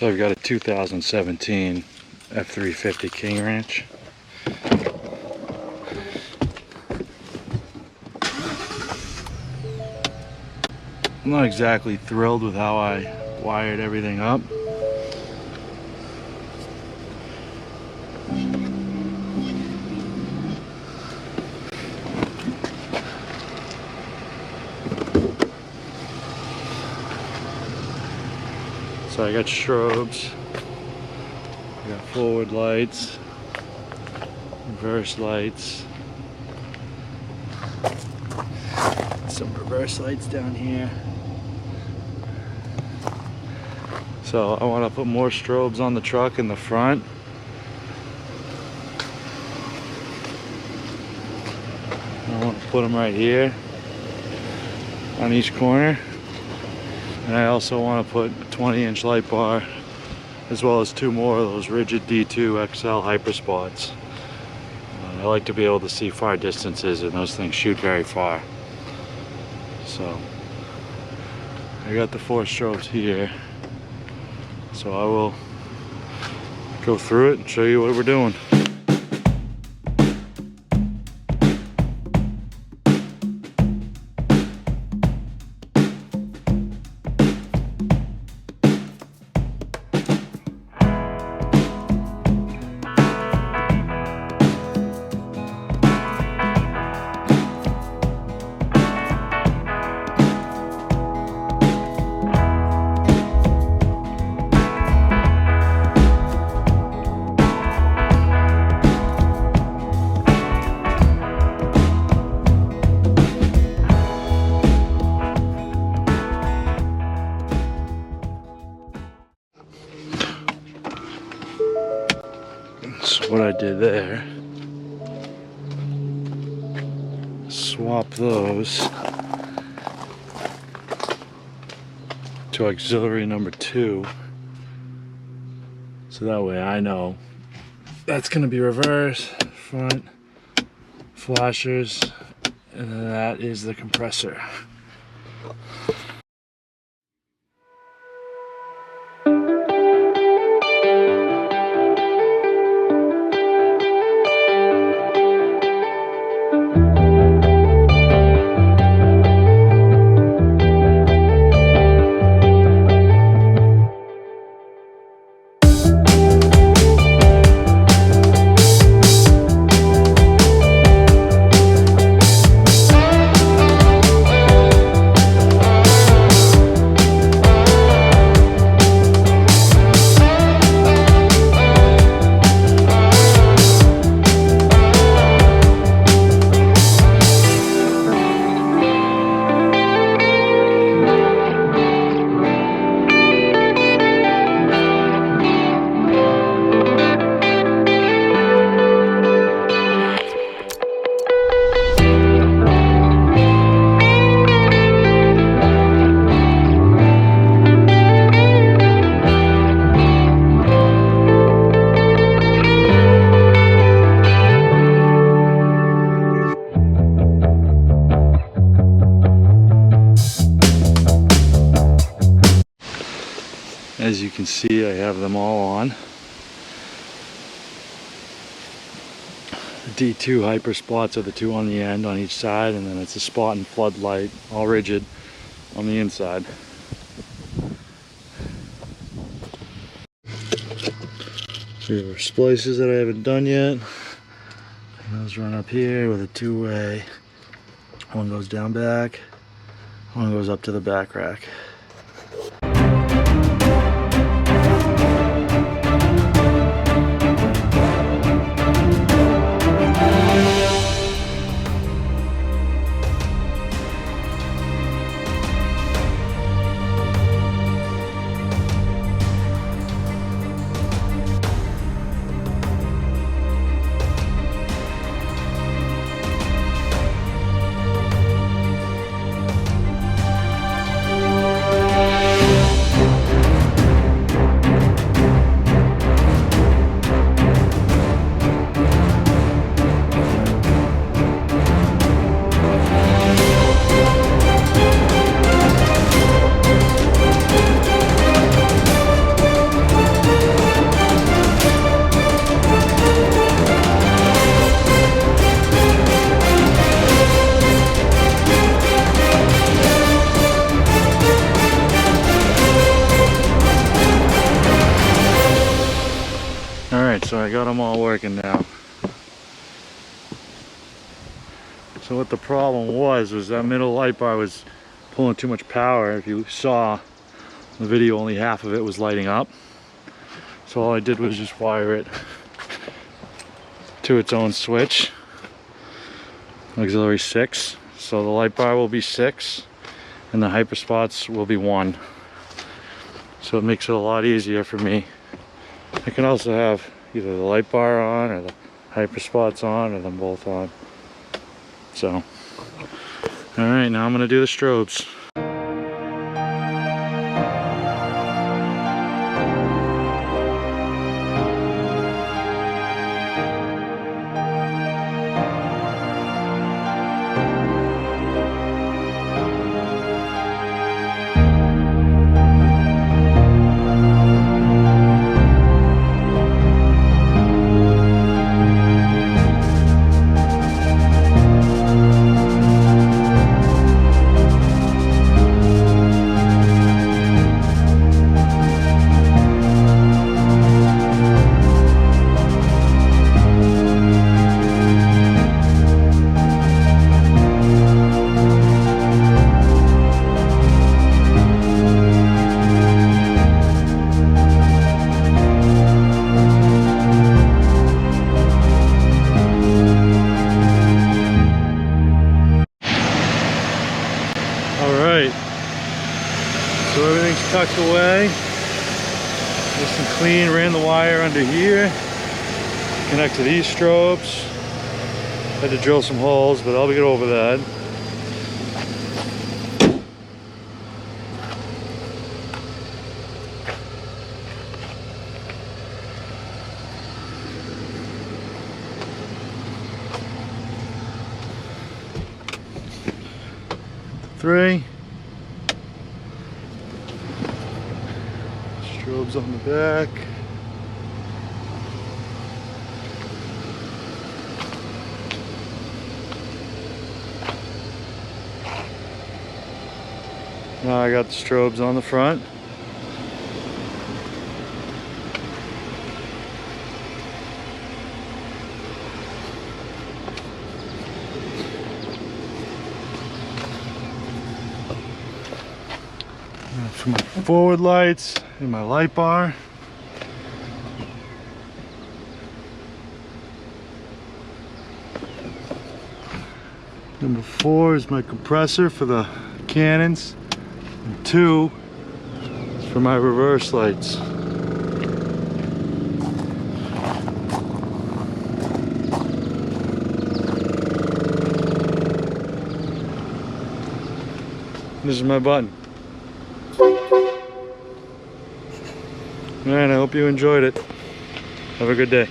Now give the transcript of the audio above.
So I've got a 2017 F350 King Ranch. I'm not exactly thrilled with how I wired everything up. So I got strobes, I got forward lights, reverse lights, some reverse lights down here. So I want to put more strobes on the truck in the front. I want to put them right here on each corner. And I also want to put a 20-inch light bar, as well as 2 more of those rigid D2 XL Hyperspots. I like to be able to see far distances, and those things shoot very far. So I got the 4 strobes here. So I will go through it and show you what we're doing. So what I did there, swap those to auxiliary number 2, so that way I know that's going to be reverse, front, flashers, and then that is the compressor. As you can see, I have them all on. The D2 Hyperspots are the 2 on the end on each side, and then it's a spot and floodlight, all rigid, on the inside. There are splices that I haven't done yet. And those run up here with a 2-way. One goes down back, one goes up to the back rack. I got them all working now. So what the problem was that middle light bar was pulling too much power. If you saw the video, only half of it was lighting up. So all I did was just wire it to its own switch, auxiliary 6. So the light bar will be 6 and the Hyperspots will be 1. So it makes it a lot easier for me. I can also have either the light bar on or the Hyperspots on, or them both on. So, alright, now I'm going to do the strobes. So everything's tucked away, nice and clean. Ran the wire under here, connect to these strobes. Had to drill some holes, but I'll get over that. Three. Strobes on the back. Now I got the strobes on the front. For my forward lights and my light bar. Number 4 is my compressor for the cannons. And 2 is for my reverse lights. This is my button. Alright, I hope you enjoyed it. Have a good day.